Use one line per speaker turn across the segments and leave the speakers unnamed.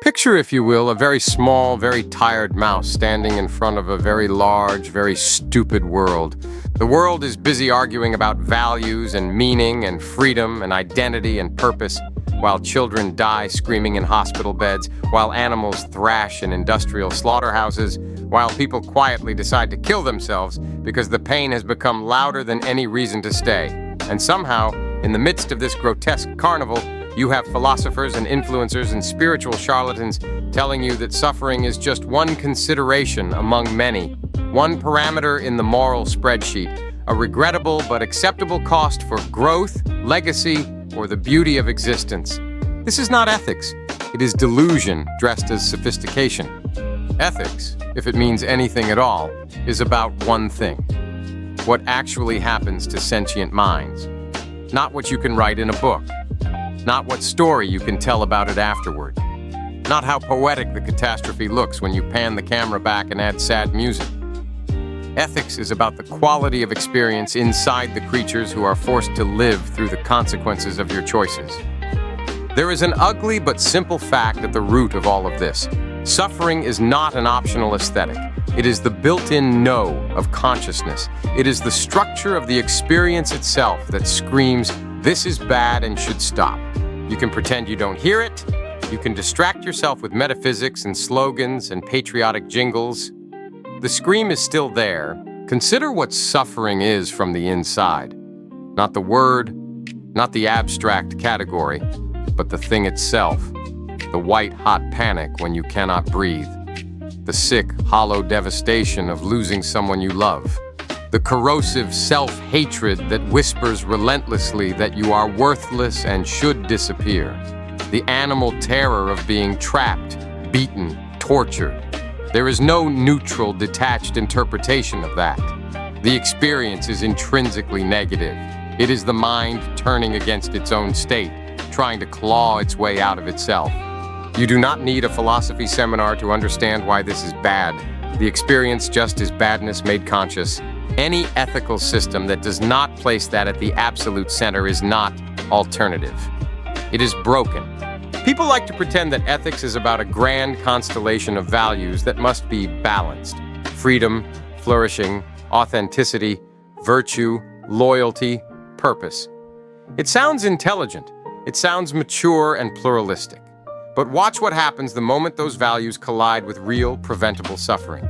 Picture, if you will, a very small, very tired mouse standing in front of a very large, very stupid world. The world is busy arguing about values and meaning and freedom and identity and purpose, while children die screaming in hospital beds, while animals thrash in industrial slaughterhouses, while people quietly decide to kill themselves because the pain has become louder than any reason to stay. And somehow, in the midst of this grotesque carnival, you have philosophers and influencers and spiritual charlatans telling you that suffering is just one consideration among many, one parameter in the moral spreadsheet, a regrettable but acceptable cost for growth, legacy, or the beauty of existence. This is not ethics. It is delusion dressed as sophistication. Ethics, if it means anything at all, is about one thing: what actually happens to sentient minds. Not what you can write in a book. Not what story you can tell about it afterward. Not how poetic the catastrophe looks when you pan the camera back and add sad music. Ethics is about the quality of experience inside the creatures who are forced to live through the consequences of your choices. There is an ugly but simple fact at the root of all of this. Suffering is not an optional aesthetic. It is the built-in know of consciousness. It is the structure of the experience itself that screams, "This is bad and should stop." You can pretend you don't hear it. You can distract yourself with metaphysics and slogans and patriotic jingles. The scream is still there. Consider what suffering is from the inside. Not the word, not the abstract category, but the thing itself. The white-hot panic when you cannot breathe. The sick, hollow devastation of losing someone you love. The corrosive self-hatred that whispers relentlessly that you are worthless and should disappear. The animal terror of being trapped, beaten, tortured. There is no neutral, detached interpretation of that. The experience is intrinsically negative. It is the mind turning against its own state, trying to claw its way out of itself. You do not need a philosophy seminar to understand why this is bad. The experience just is badness made conscious. Any ethical system that does not place that at the absolute center is not alternative. It is broken. People like to pretend that ethics is about a grand constellation of values that must be balanced. Freedom, flourishing, authenticity, virtue, loyalty, purpose. It sounds intelligent. It sounds mature and pluralistic. But watch what happens the moment those values collide with real, preventable suffering.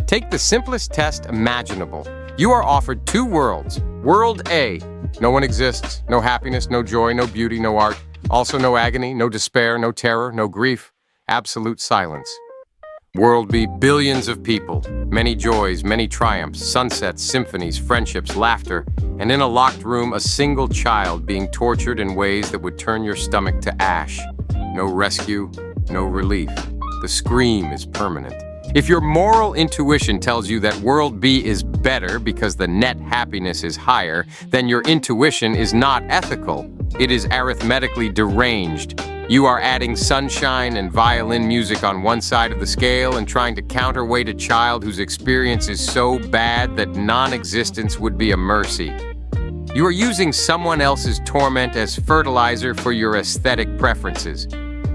Take the simplest test imaginable. You are offered two worlds. World A, no one exists, no happiness, no joy, no beauty, no art. Also no agony, no despair, no terror, no grief. Absolute silence. World B, billions of people, many joys, many triumphs, sunsets, symphonies, friendships, laughter, and in a locked room, a single child being tortured in ways that would turn your stomach to ash. No rescue, no relief. The scream is permanent. If your moral intuition tells you that World B is better because the net happiness is higher, then your intuition is not ethical. It is arithmetically deranged. You are adding sunshine and violin music on one side of the scale and trying to counterweight a child whose experience is so bad that non-existence would be a mercy. You are using someone else's torment as fertilizer for your aesthetic preferences.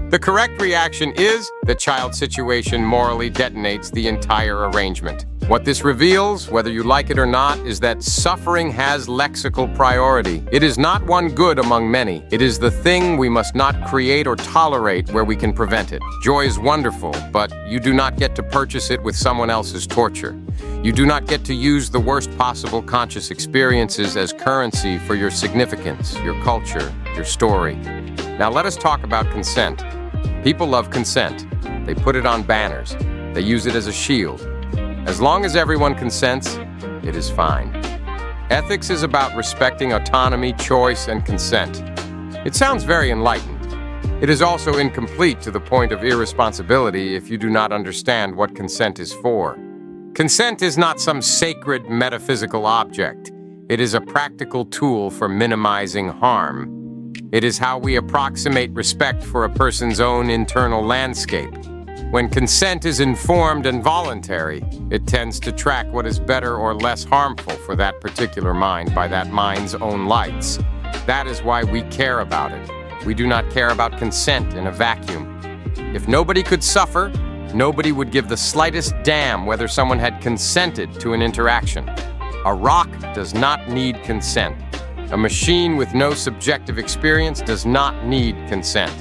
The correct reaction is the child situation morally detonates the entire arrangement. What this reveals, whether you like it or not, is that suffering has lexical priority. It is not one good among many. It is the thing we must not create or tolerate where we can prevent it. Joy is wonderful, but you do not get to purchase it with someone else's torture. You do not get to use the worst possible conscious experiences as currency for your significance, your culture, your story. Now let us talk about consent. People love consent. They put it on banners. They use it as a shield. As long as everyone consents, it is fine. Ethics is about respecting autonomy, choice, and consent. It sounds very enlightened. It is also incomplete to the point of irresponsibility if you do not understand what consent is for. Consent is not some sacred metaphysical object. It is a practical tool for minimizing harm. It is how we approximate respect for a person's own internal landscape. When consent is informed and voluntary, it tends to track what is better or less harmful for that particular mind by that mind's own lights. That is why we care about it. We do not care about consent in a vacuum. If nobody could suffer, nobody would give the slightest damn whether someone had consented to an interaction. A rock does not need consent. A machine with no subjective experience does not need consent.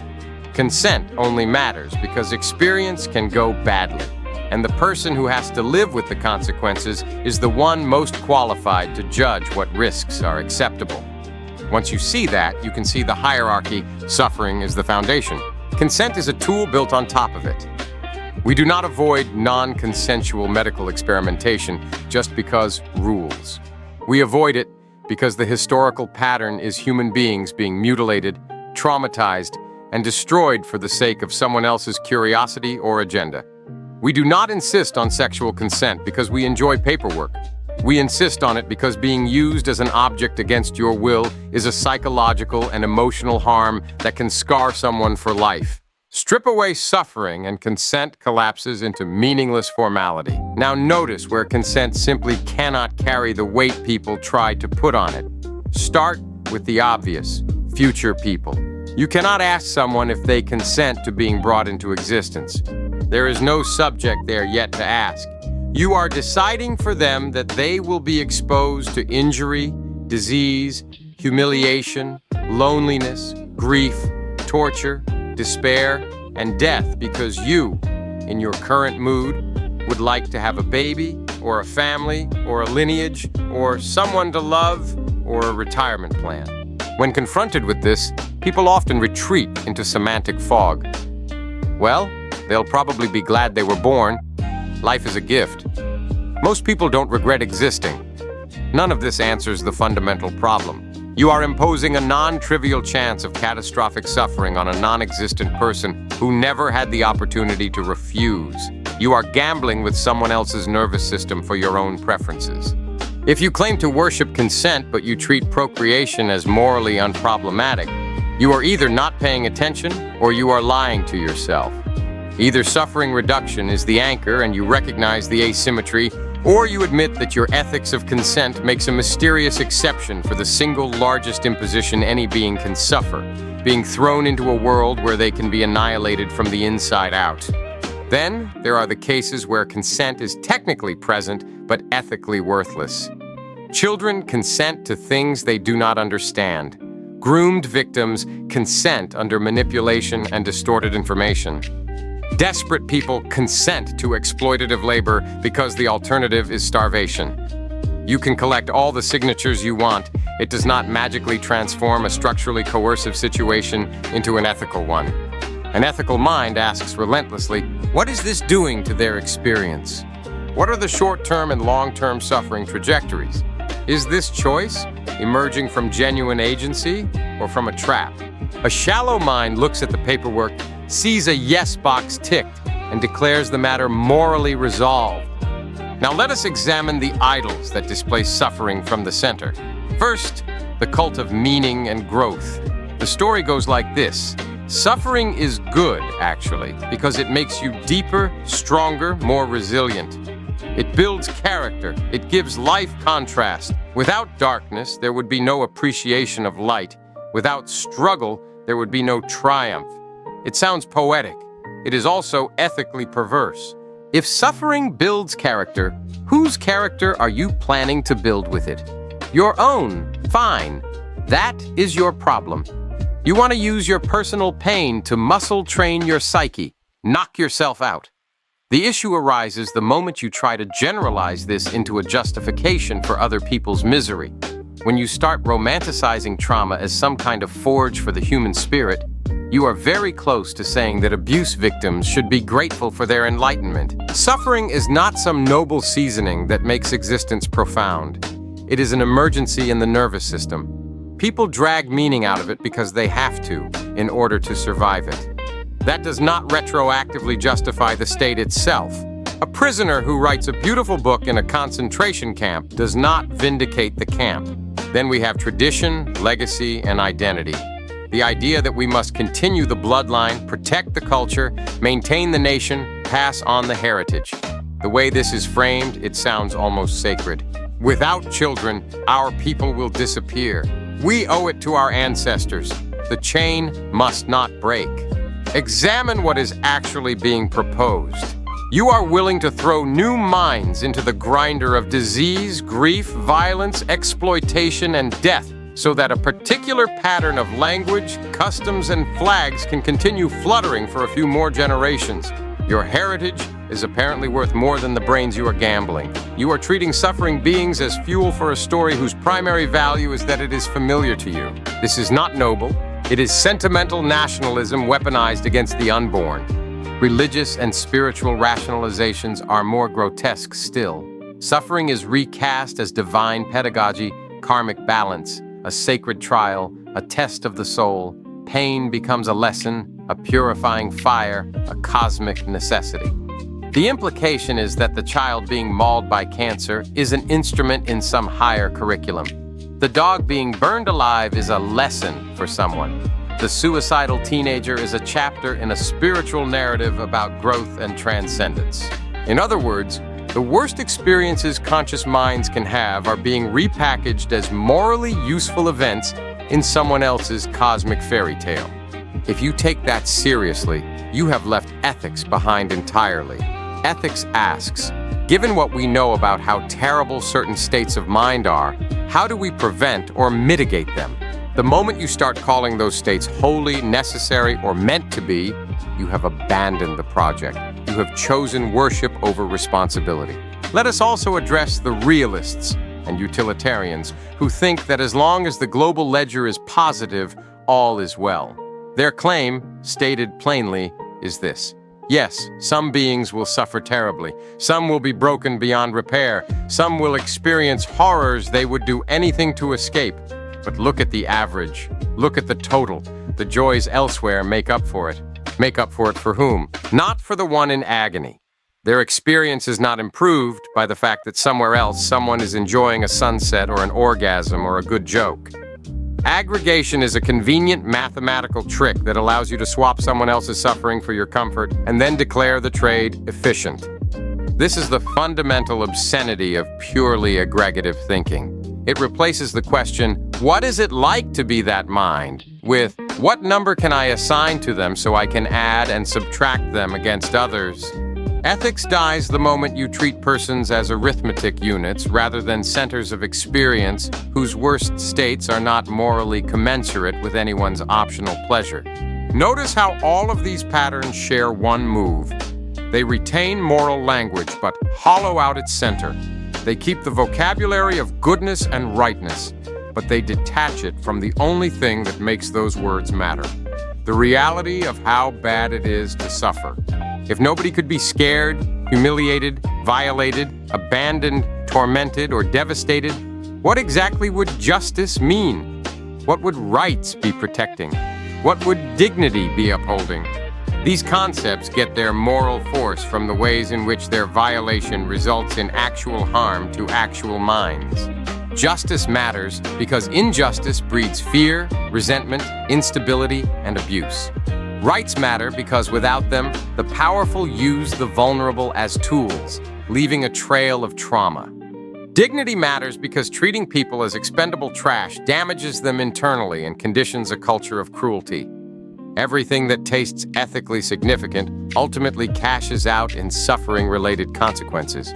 Consent only matters because experience can go badly, and the person who has to live with the consequences is the one most qualified to judge what risks are acceptable. Once you see that, you can see the hierarchy. Suffering is the foundation. Consent is a tool built on top of it. We do not avoid non-consensual medical experimentation just because rules. We avoid it because the historical pattern is human beings being mutilated, traumatized, and destroyed for the sake of someone else's curiosity or agenda. We do not insist on sexual consent because we enjoy paperwork. We insist on it because being used as an object against your will is a psychological and emotional harm that can scar someone for life. Strip away suffering and consent collapses into meaningless formality. Now notice where consent simply cannot carry the weight people try to put on it. Start with the obvious, future people. You cannot ask someone if they consent to being brought into existence. There is no subject there yet to ask. You are deciding for them that they will be exposed to injury, disease, humiliation, loneliness, grief, torture, despair, and death because you, in your current mood, would like to have a baby, or a family, or a lineage, or someone to love, or a retirement plan. When confronted with this, people often retreat into semantic fog. Well, they'll probably be glad they were born. Life is a gift. Most people don't regret existing. None of this answers the fundamental problem. You are imposing a non-trivial chance of catastrophic suffering on a non-existent person who never had the opportunity to refuse. You are gambling with someone else's nervous system for your own preferences. If you claim to worship consent but you treat procreation as morally unproblematic, you are either not paying attention or you are lying to yourself. Either suffering reduction is the anchor and you recognize the asymmetry, or you admit that your ethics of consent makes a mysterious exception for the single largest imposition any being can suffer, being thrown into a world where they can be annihilated from the inside out. Then, there are the cases where consent is technically present, but ethically worthless. Children consent to things they do not understand. Groomed victims consent under manipulation and distorted information. Desperate people consent to exploitative labor because the alternative is starvation. You can collect all the signatures you want. It does not magically transform a structurally coercive situation into an ethical one. An ethical mind asks relentlessly, what is this doing to their experience? What are the short-term and long-term suffering trajectories? Is this choice emerging from genuine agency or from a trap? A shallow mind looks at the paperwork, sees a yes box ticked, and declares the matter morally resolved. Now let us examine the idols that displace suffering from the center. First, the cult of meaning and growth. The story goes like this. Suffering is good, actually, because it makes you deeper, stronger, more resilient. It builds character. It gives life contrast. Without darkness, there would be no appreciation of light. Without struggle, there would be no triumph. It sounds poetic. It is also ethically perverse. If suffering builds character, whose character are you planning to build with it? Your own. Fine. That is your problem. You want to use your personal pain to muscle train your psyche. Knock yourself out. The issue arises the moment you try to generalize this into a justification for other people's misery. When you start romanticizing trauma as some kind of forge for the human spirit, you are very close to saying that abuse victims should be grateful for their enlightenment. Suffering is not some noble seasoning that makes existence profound. It is an emergency in the nervous system. People drag meaning out of it because they have to, in order to survive it. That does not retroactively justify the state itself. A prisoner who writes a beautiful book in a concentration camp does not vindicate the camp. Then we have tradition, legacy, and identity. The idea that we must continue the bloodline, protect the culture, maintain the nation, pass on the heritage. The way this is framed, it sounds almost sacred. Without children, our people will disappear. We owe it to our ancestors. The chain must not break. Examine what is actually being proposed. You are willing to throw new minds into the grinder of disease, grief, violence, exploitation, and death so that a particular pattern of language, customs, and flags can continue fluttering for a few more generations. Your heritage is apparently worth more than the brains you are gambling. You are treating suffering beings as fuel for a story whose primary value is that it is familiar to you. This is not noble. It is sentimental nationalism weaponized against the unborn. Religious and spiritual rationalizations are more grotesque still. Suffering is recast as divine pedagogy, karmic balance, a sacred trial, a test of the soul. Pain becomes a lesson, a purifying fire, a cosmic necessity. The implication is that the child being mauled by cancer is an instrument in some higher curriculum. The dog being burned alive is a lesson for someone. The suicidal teenager is a chapter in a spiritual narrative about growth and transcendence. In other words, the worst experiences conscious minds can have are being repackaged as morally useful events in someone else's cosmic fairy tale. If you take that seriously, you have left ethics behind entirely. Ethics asks, given what we know about how terrible certain states of mind are, how do we prevent or mitigate them? The moment you start calling those states holy, necessary, or meant to be, you have abandoned the project. You have chosen worship over responsibility. Let us also address the realists and utilitarians who think that as long as the global ledger is positive, all is well. Their claim, stated plainly, is this. Yes, some beings will suffer terribly. Some will be broken beyond repair. Some will experience horrors they would do anything to escape. But look at the average. Look at the total. The joys elsewhere make up for it. Make up for it for whom? Not for the one in agony. Their experience is not improved by the fact that somewhere else someone is enjoying a sunset or an orgasm or a good joke. Aggregation is a convenient mathematical trick that allows you to swap someone else's suffering for your comfort and then declare the trade efficient. This is the fundamental obscenity of purely aggregative thinking. It replaces the question, what is it like to be that mind, with what number can I assign to them so I can add and subtract them against others? Ethics dies the moment you treat persons as arithmetic units rather than centers of experience whose worst states are not morally commensurate with anyone's optional pleasure. Notice how all of these patterns share one move. They retain moral language but hollow out its center. They keep the vocabulary of goodness and rightness, but they detach it from the only thing that makes those words matter: the reality of how bad it is to suffer. If nobody could be scared, humiliated, violated, abandoned, tormented, or devastated, what exactly would justice mean? What would rights be protecting? What would dignity be upholding? These concepts get their moral force from the ways in which their violation results in actual harm to actual minds. Justice matters because injustice breeds fear, resentment, instability, and abuse. Rights matter because without them, the powerful use the vulnerable as tools, leaving a trail of trauma. Dignity matters because treating people as expendable trash damages them internally and conditions a culture of cruelty. Everything that tastes ethically significant ultimately cashes out in suffering-related consequences.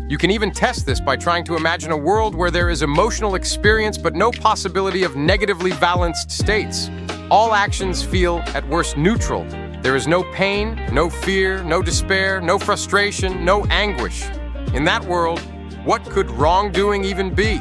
You can even test this by trying to imagine a world where there is emotional experience but no possibility of negatively balanced states. All actions feel, at worst, neutral. There is no pain, no fear, no despair, no frustration, no anguish. In that world, what could wrongdoing even be?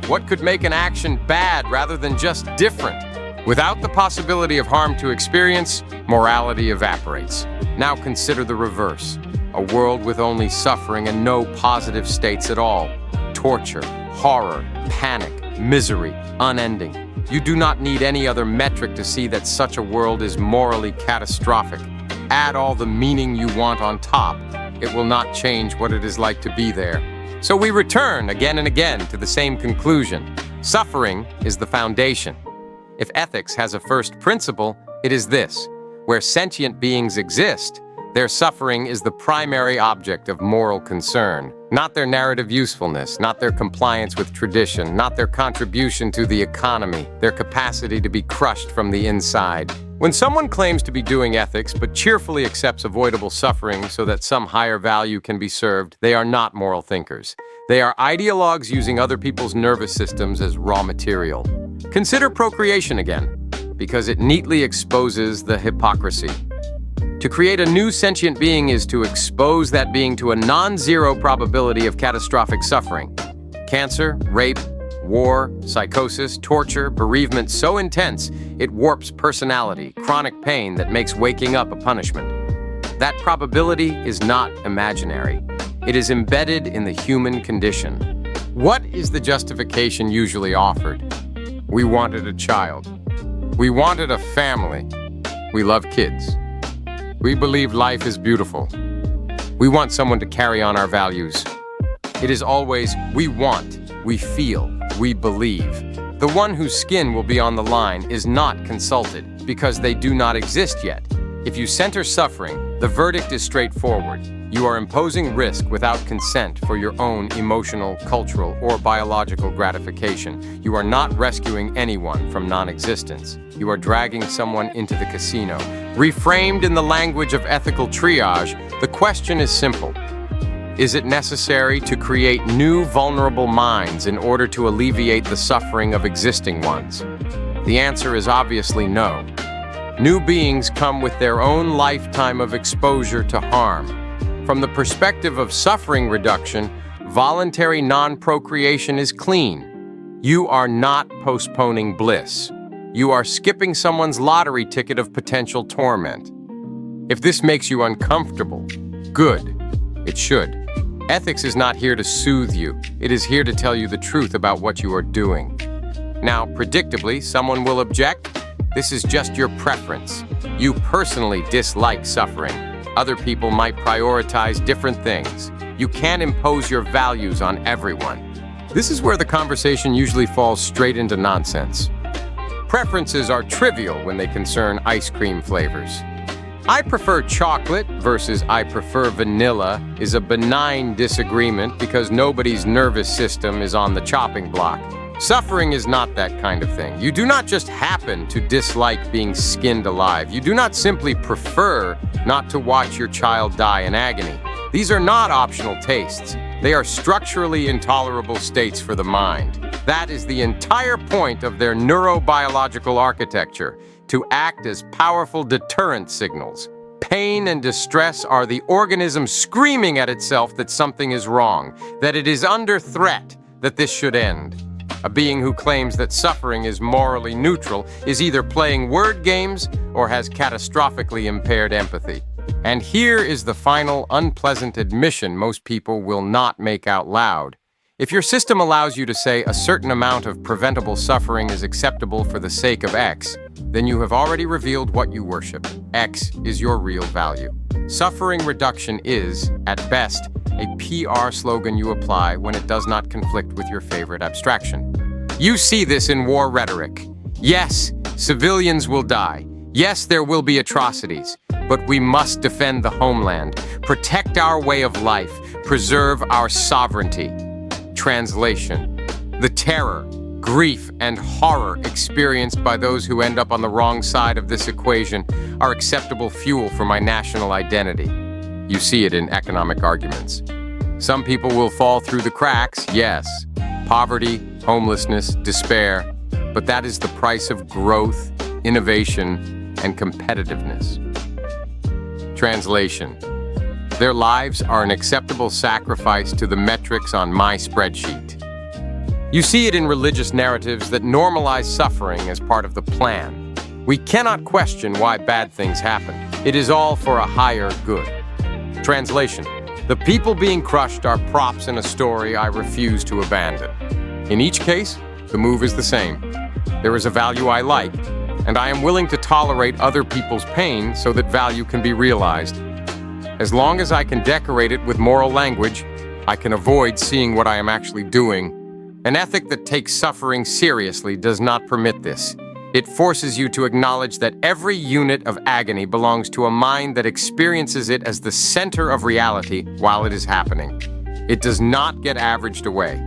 What could make an action bad rather than just different? Without the possibility of harm to experience, morality evaporates. Now consider the reverse. A world with only suffering and no positive states at all. Torture, horror, panic, misery, unending. You do not need any other metric to see that such a world is morally catastrophic. Add all the meaning you want on top. It will not change what it is like to be there. So we return again and again to the same conclusion. Suffering is the foundation. If ethics has a first principle, it is this: where sentient beings exist, their suffering is the primary object of moral concern, not their narrative usefulness, not their compliance with tradition, not their contribution to the economy, their capacity to be crushed from the inside. When someone claims to be doing ethics but cheerfully accepts avoidable suffering so that some higher value can be served, they are not moral thinkers. They are ideologues using other people's nervous systems as raw material. Consider procreation again, because it neatly exposes the hypocrisy. To create a new sentient being is to expose that being to a non-zero probability of catastrophic suffering. Cancer, rape, war, psychosis, torture, bereavement so intense it warps personality, chronic pain that makes waking up a punishment. That probability is not imaginary. It is embedded in the human condition. What is the justification usually offered? We wanted a child. We wanted a family. We love kids. We believe life is beautiful. We want someone to carry on our values. It is always we want, we feel, we believe. The one whose skin will be on the line is not consulted because they do not exist yet. If you center suffering, the verdict is straightforward. You are imposing risk without consent for your own emotional, cultural, or biological gratification. You are not rescuing anyone from non-existence. You are dragging someone into the casino. Reframed in the language of ethical triage, the question is simple. Is it necessary to create new vulnerable minds in order to alleviate the suffering of existing ones? The answer is obviously no. New beings come with their own lifetime of exposure to harm. From the perspective of suffering reduction, voluntary non-procreation is clean. You are not postponing bliss. You are skipping someone's lottery ticket of potential torment. If this makes you uncomfortable, good. It should. Ethics is not here to soothe you. It is here to tell you the truth about what you are doing. Now, predictably, someone will object. This is just your preference. You personally dislike suffering. Other people might prioritize different things. You can't impose your values on everyone. This is where the conversation usually falls straight into nonsense. Preferences are trivial when they concern ice cream flavors. I prefer chocolate versus I prefer vanilla is a benign disagreement because nobody's nervous system is on the chopping block. Suffering is not that kind of thing. You do not just happen to dislike being skinned alive. You do not simply prefer not to watch your child die in agony. These are not optional tastes. They are structurally intolerable states for the mind. That is the entire point of their neurobiological architecture, to act as powerful deterrent signals. Pain and distress are the organism screaming at itself that something is wrong, that it is under threat, that this should end. A being who claims that suffering is morally neutral is either playing word games or has catastrophically impaired empathy. And here is the final unpleasant admission most people will not make out loud. If your system allows you to say a certain amount of preventable suffering is acceptable for the sake of X, then you have already revealed what you worship. X is your real value. Suffering reduction is, at best, a PR slogan you apply when it does not conflict with your favorite abstraction. You see this in war rhetoric. Yes, civilians will die. Yes, there will be atrocities. But we must defend the homeland, protect our way of life, preserve our sovereignty. Translation: the terror, grief, and horror experienced by those who end up on the wrong side of this equation are acceptable fuel for my national identity. You see it in economic arguments. Some people will fall through the cracks, yes. Poverty, homelessness, despair. But that is the price of growth, innovation, and competitiveness. Translation: their lives are an acceptable sacrifice to the metrics on my spreadsheet. You see it in religious narratives that normalize suffering as part of the plan. We cannot question why bad things happen. It is all for a higher good. Translation: the people being crushed are props in a story I refuse to abandon. In each case, the move is the same. There is a value I like, and I am willing to tolerate other people's pain so that value can be realized. As long as I can decorate it with moral language, I can avoid seeing what I am actually doing. An ethic that takes suffering seriously does not permit this. It forces you to acknowledge that every unit of agony belongs to a mind that experiences it as the center of reality while it is happening. It does not get averaged away.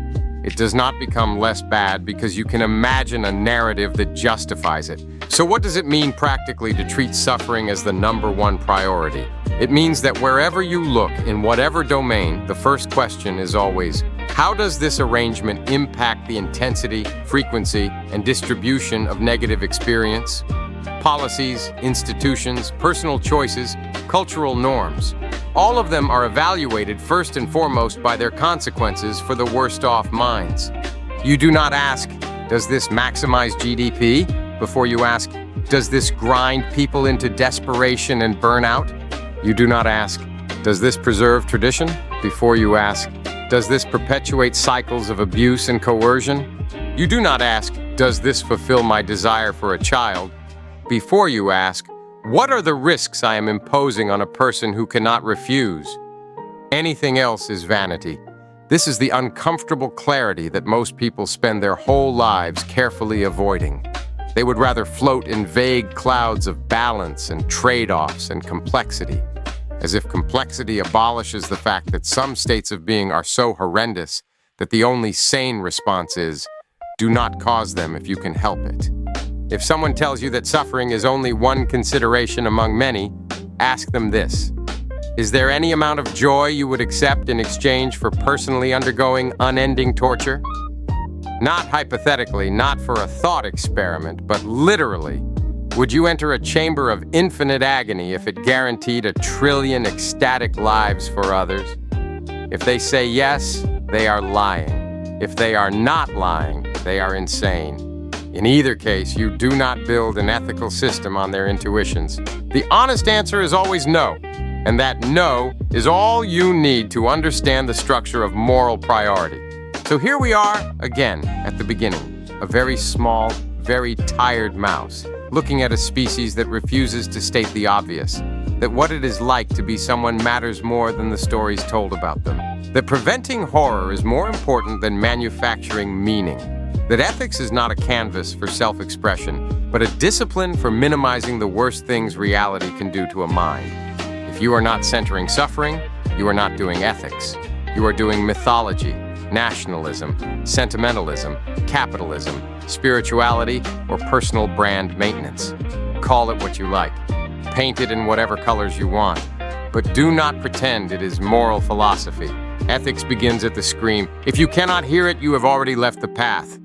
It does not become less bad because you can imagine a narrative that justifies it. So what does it mean practically to treat suffering as the #1 priority? It means that wherever you look, in whatever domain, the first question is always, how does this arrangement impact the intensity, frequency, and distribution of negative experience? Policies, institutions, personal choices, cultural norms. All of them are evaluated first and foremost by their consequences for the worst-off minds. You do not ask, does this maximize GDP? Before you ask, does this grind people into desperation and burnout? You do not ask, does this preserve tradition? Before you ask, does this perpetuate cycles of abuse and coercion? You do not ask, does this fulfill my desire for a child? Before you ask, what are the risks I am imposing on a person who cannot refuse? Anything else is vanity. This is the uncomfortable clarity that most people spend their whole lives carefully avoiding. They would rather float in vague clouds of balance and trade-offs and complexity, as if complexity abolishes the fact that some states of being are so horrendous that the only sane response is, do not cause them if you can help it. If someone tells you that suffering is only one consideration among many, ask them this. Is there any amount of joy you would accept in exchange for personally undergoing unending torture? Not hypothetically, not for a thought experiment, but literally, would you enter a chamber of infinite agony if it guaranteed 1 trillion ecstatic lives for others? If they say yes, they are lying. If they are not lying, they are insane. In either case, you do not build an ethical system on their intuitions. The honest answer is always no, and that no is all you need to understand the structure of moral priority. So here we are, again, at the beginning, a very small, very tired mouse, looking at a species that refuses to state the obvious, that what it is like to be someone matters more than the stories told about them, that preventing horror is more important than manufacturing meaning, that ethics is not a canvas for self-expression, but a discipline for minimizing the worst things reality can do to a mind. If you are not centering suffering, you are not doing ethics. You are doing mythology, nationalism, sentimentalism, capitalism, spirituality, or personal brand maintenance. Call it what you like. Paint it in whatever colors you want. But do not pretend it is moral philosophy. Ethics begins at the scream. If you cannot hear it, you have already left the path.